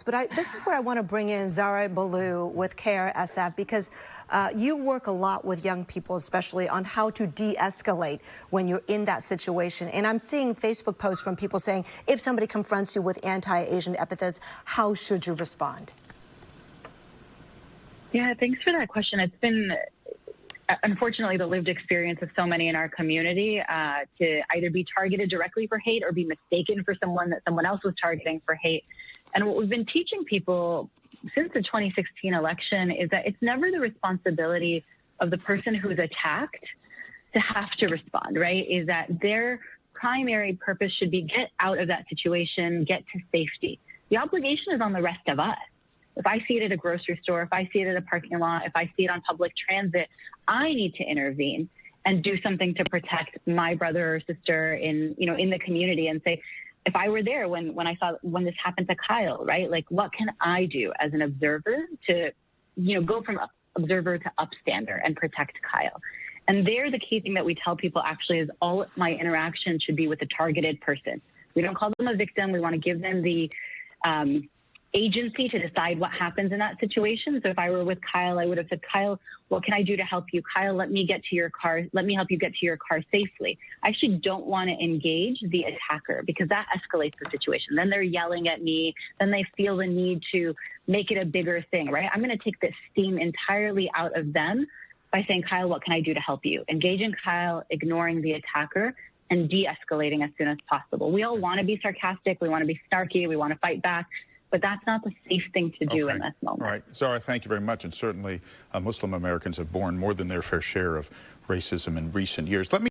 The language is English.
But this is where I want to bring in Zara Ballou with CAIR-SF because you work a lot with young people, especially on how to de-escalate when you're in that situation. And I'm seeing Facebook posts from people saying, if somebody confronts you with anti-Asian epithets, how should you respond? Yeah, thanks for that question. It's been, unfortunately, the lived experience of so many in our community to either be targeted directly for hate or be mistaken for someone that someone else was targeting for hate. And what we've been teaching people since the 2016 election is that it's never the responsibility of the person who's attacked to have to respond, right? Is that their primary purpose should be get out of that situation, get to safety. The obligation is on the rest of us. If I see it at a grocery store, if I see it at a parking lot, if I see it on public transit, I need to intervene and do something to protect my brother or sister in the community and say, if I were there when this happened to Kyle, right? Like, what can I do as an observer to, go from observer to upstander and protect Kyle? And there, the key thing that we tell people actually is all my interaction should be with a targeted person. We don't call them a victim. We want to give them the agency to decide what happens in that situation. So if I were with Kyle, I would have said, Kyle, what can I do to help you? Kyle, let me get to your car. Let me help you get to your car safely. I actually don't want to engage the attacker because that escalates the situation. Then they're yelling at me. Then they feel the need to make it a bigger thing, right? I'm going to take this steam entirely out of them by saying, Kyle, what can I do to help you? Engaging Kyle, ignoring the attacker, and de-escalating as soon as possible. We all want to be sarcastic. We want to be snarky. We want to fight back. But that's not the safe thing to do in this moment. All right. Zara, thank you very much. And certainly Muslim Americans have borne more than their fair share of racism in recent years. Let me